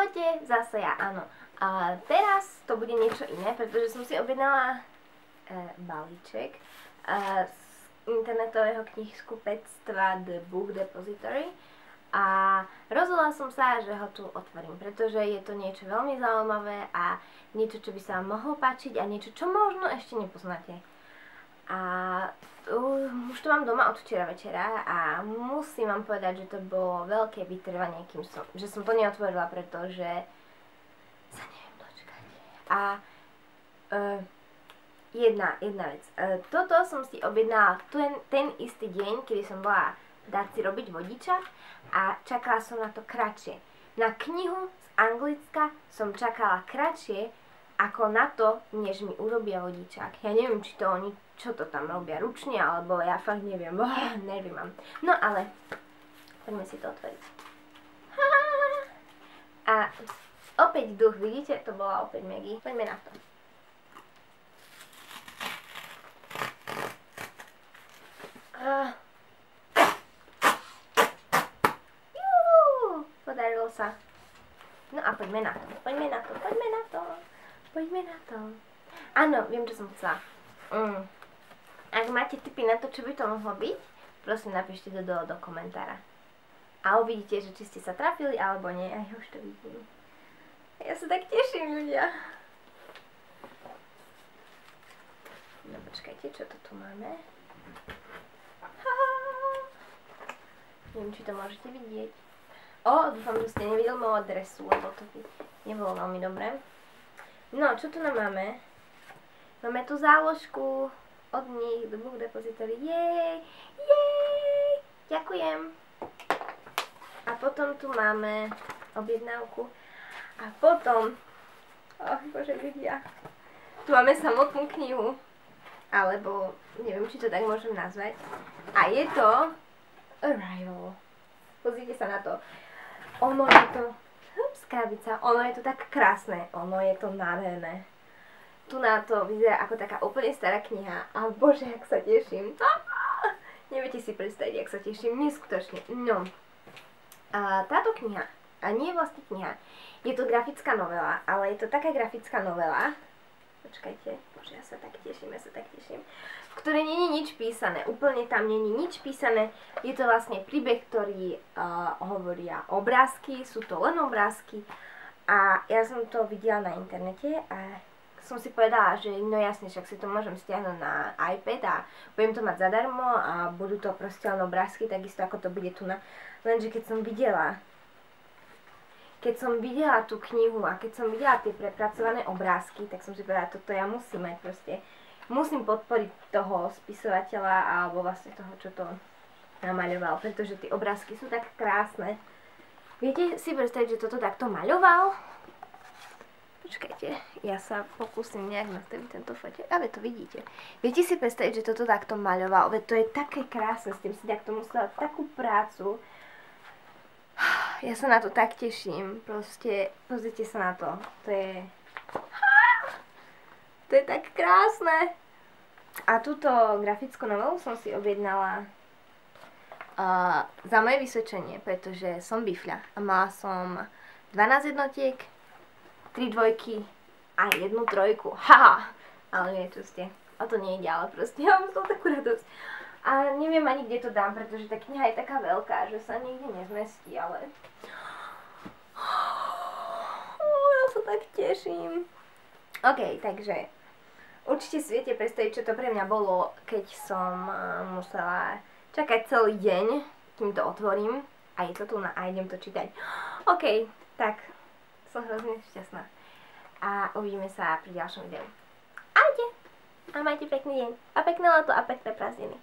Ahojte, zase ja, áno. A teraz to bude niečo iné, pretože som si objednala balíček z internetového knihkupectva The Book Depository a rozhodla som sa, že ho tu otvorím, pretože je to niečo veľmi zaujímavé a niečo, čo by sa vám mohlo páčiť a niečo, čo možno ešte nepoznáte. A už to mám doma od včera večera a musím vám povedať, že to bolo veľké vytrvanie, že som to neotvorila, pretože sa neviem dočkať. A jedna vec. Toto som si objednala ten istý deň, kedy som bola dať si robiť vodiča a čakala som na to kratšie. Na knihu z Anglicka som čakala kratšie ako na to, než mi urobia vodičák. Ja neviem, či to oni, čo to tam robia ručne, alebo ja fakt neviem. Nervy mám. No ale, poďme si to otvoriť. A opäť duch, vidíte? To bola opäť Maggie. Poďme na to. Podarilo sa. No a poďme na to. Poďme na to. Poďme na to. Poďme na to. Áno, viem, čo som chcela. Ak máte tipy na to, čo by to mohlo byť, prosím, napíšte to do komentára. A uvidíte, že či ste sa trafili, alebo nie. Aj už to vidím. Ja sa tak teším, ľudia. No počkajte, čo to tu máme? Neviem, či to môžete vidieť. Dúfam, že ste nevideli moju adresu, lebo to by nebolo veľmi dobré. No, čo tu nám máme? Máme tu záložku od nich, The Book Depository. Jej! Jej! Ďakujem. A potom tu máme objednávku. A potom, bože ľudia, tu máme samotnú knihu. Alebo, neviem, či to tak môžem nazvať. A je to Arrival. Pozrite sa na to. Ono je to krabica. Ono je to tak krásne. Ono je to nádherné. Tu na to vyzerá ako taká úplne stará kniha. A bože, jak sa teším. Neviete si predstaviť, jak sa teším. Neskutočne. No. A táto kniha, a nie je vlastne kniha, je to grafická novela, ale je to taká grafická novela. Počkajte, bože, ja sa tak teším. V ktorej nie je nič písané, úplne tam nie je nič písané, je to vlastne príbeh, ktorý hovoria obrázky, sú to len obrázky a ja som to videla na internete a som si povedala, že no jasne, však si to môžem stiahnuť na iPad a budem to mať zadarmo a budú to proste len obrázky, takisto ako to bude tu na, lenže keď som videla tú knihu a keď som videla tie prepracované obrázky, tak som si povedala, toto ja musím mať proste. Musím podporiť toho spisovateľa alebo vlastne toho, čo to namaľoval, pretože tie obrázky sú tak krásne. Viete si predstaviť, že toto takto maľoval? Počkajte, ja sa pokúsim nejak nastaviť tento foťák, ale to vidíte. Viete si predstaviť, že toto takto maľoval? Veď to je také krásne, s tým si takto musela takú prácu. Ja sa na to tak teším, proste, pozrite sa na to, to je tak krásne. A túto grafickú novelu som si objednala za moje vysvedčenie, pretože som bifľa a mala som 12 jednotiek, 3 dvojky a 1 trojku. Haha, ale nie, čo ste, a to nejde, ale proste ja mám z toho takú radosť. A neviem ani, kde to dám, pretože tá kniha je taká veľká, že sa nikde nezmestí, ale ja sa tak teším. OK, takže určite si viete predstaviť, čo to pre mňa bolo, keď som musela čakať celý deň, kým to otvorím. A je to tu a idem to čítať. OK, tak som hrozne šťastná. A uvidíme sa pri ďalšom videu. Ahojte! A majte pekný deň. A pekné leto a pekné prázdniny.